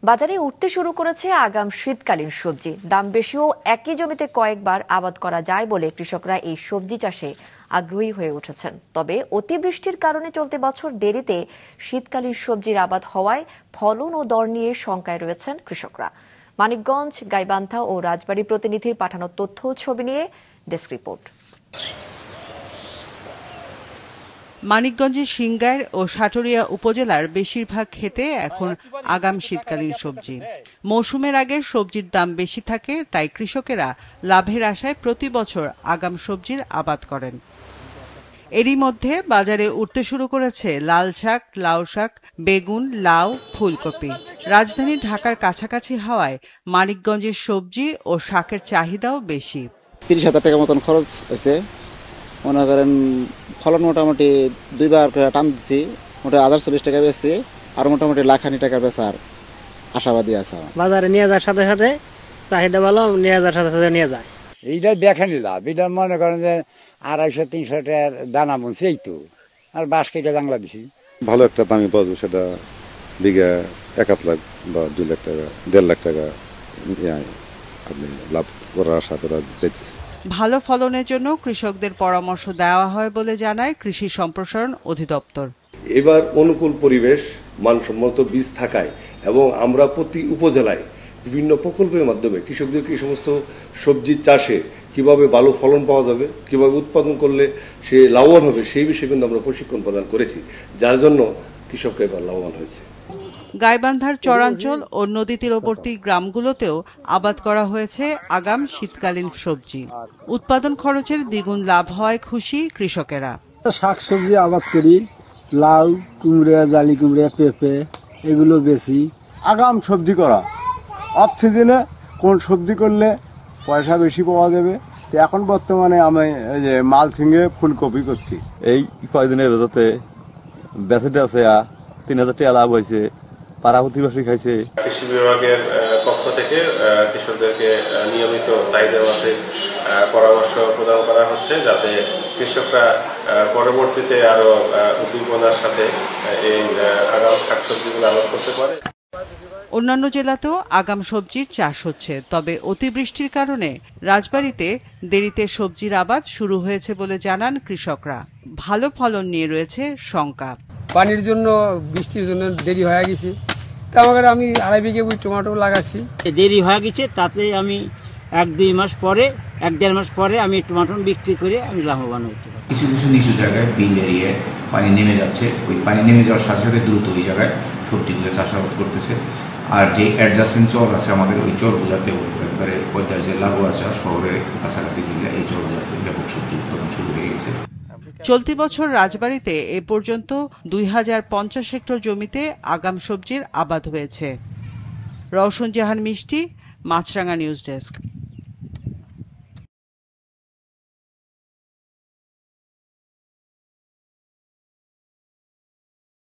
বাজারে উঠতে শুরু করেছে আগাম শীতকালীন সবজি। দাম বেশিও একই জমিতে কয়েকবার আবাদ করা যায় বলে কৃষকরা এই সবজি চাষে আগ্রহী হয়ে উঠেছেন। তবে অতিবৃষ্টির কারণে চলতি বছর দেরিতে শীতকালীন সবজির আবাদ হওয়ায় ফলন ও দর নিয়ে শঙ্কায় রয়েছেন কৃষকরা। মানিকগঞ্জ, গাইবান্ধা ও রাজবাড়ী প্রতিনিধির পাঠানো তথ্য ও ছবি নিয়ে ডেস্ক রিপোর্ট। মানিকগঞ্জের সিংগাইর ও সাটুরিয়া উপজেলার বেশিরভাগ ক্ষেতে এখন আগাম শীতকালীন সবজি। মৌসুমের আগে সবজির দাম বেশি থাকে, তাই কৃষকেরা লাভের আশায় প্রতি বছর আগাম সবজির আবাদ করেন। এরই মধ্যে বাজারে উঠতে শুরু করেছে লাল শাক, লাউ শাক, বেগুন, লাউ, ফুলকপি। রাজধানী ঢাকার কাছাকাছি হওয়ায় মানিকগঞ্জের সবজি ও শাকের চাহিদাও বেশি। 30,000 টাকা মতন খরচ হয়েছে। মনে করেন ফলন মোটামুটি দুইবার টান দিচ্ছি, মোটামুটি 1,040 টাকা বেচছি, আর মোটামুটি লাখানি টাকা বেচার আশাবাদী আছে। বাজারে নিয়ে যাওয়ার সাথে সাথে চাহিদা ভালো, নিয়ে যাওয়ার সাথে সাথে নিয়ে যায়। এইটা দেখানি লাভ। এটা মনে করেন যে 250-300 টাকার দানা বলছে, এই তো আর বাঁশ কেটে জাংলা দিছি। ভালো একটা দামি পাওয়া যাবে, সেটা বিঘা 1 লাখ বা 2 লাখ টাকা, 1.5 লাখ টাকা আপনি লাভ করার আশা করা যাইতেছে। ভালো ফলনের জন্য কৃষকদের পরামর্শ দেওয়া হয় বলে জানায় কৃষি সম্প্রসারণ অধিদপ্তর। এবার অনুকূল পরিবেশ, মানসম্মত বীজ থাকায় এবং আমরা প্রতি উপজেলায় বিভিন্ন প্রকল্পের মাধ্যমে কৃষকদেরকে এই সমস্ত সবজি চাষে কিভাবে ভালো ফলন পাওয়া যাবে, কিভাবে উৎপাদন করলে সে লাভবান হবে, সেই বিষয়ে কিন্তু আমরা প্রশিক্ষণ প্রদান করেছি, যার জন্য কৃষকরা এবার লাভবান হয়েছে। গাইবান্ধার চরাঞ্চল ও নদী তীরবর্তী গ্রামগুলোতেও আবাদ করা হয়েছে আগাম শীতকালীন সবজি। উৎপাদন খরচের দ্বিগুণ লাভ হওয়ায় খুশি কৃষকেরা। শাক সবজি আবাদ করি, লাউ, কুমড়া, জালি কুমড়া, পেঁপে, এগুলো বেশি। আগাম সবজি করা, অফ সিজনে কোন সবজি করলে পয়সা বেশি পাওয়া যাবে। তো এখন বর্তমানে আমি মালসিংয়ে ফুলকপি করছি। এই কয়দিনের ভেতরে বেচেটা আছে 3,000 টাকা লাভ হয়েছে, পাড়া প্রতিবেশী খাইছে। কৃষি বিভাগের পক্ষ থেকে কৃষকদেরকে নিয়মিত চাহিদা মাফিক পরামর্শ প্রদান করা হচ্ছে, যাতে কৃষকরা পরবর্তীতে আরো উদ্দীপনার সাথে এই আগাম শাকসবজিগুলো আবাদ করতে পারে। অন্যান্য জেলাতেও আগাম সবজির চাষ হচ্ছে, তবে অতিবৃষ্টির কারণে রাজবাড়ীতে দেরিতে সবজির আবাদ শুরু হয়েছে বলে জানান কৃষকরা। ভালো ফলন নিয়ে রয়েছে শঙ্কা। পানির জন্য, বৃষ্টির জন্য দেরি হয়ে গেছে। তা আমাকে আমি 2.5 বিঘে টমেটো লাগাচ্ছি। দেরি হয়ে গেছে, তাতে আমি 1-2 মাস পরে, 1-1.5 মাস পরে আমি টমেটো বিক্রি করে আমি লাভবান হতে পারি। কিছু কিছু নিচু জায়গায় বিল এরিয়ায় পানি নেমে যাচ্ছে, ওই পানি নেমে যাওয়ার সাথে সাথে দ্রুত ওই জায়গায় সবজিগুলো চাষাবাদ করতেছে। আর যে অ্যাডজাস্টমেন্ট চর আছে আমাদের, ওই চরগুলোতেও একবারে পদ্মার যে লাগোয়া চর শহরের কাছাকাছি যেগুলো, এই চরগুলোতে ব্যাপক সবজি উৎপাদন শুরু হয়ে গেছে। চলতি বছর রাজবাড়ীতে এ পর্যন্ত 2050 হেক্টর জমিতে আগাম সবজির আবাদ হয়েছে। রওশন জাহান মিষ্টি, মাছরাঙা নিউজ ডেস্ক।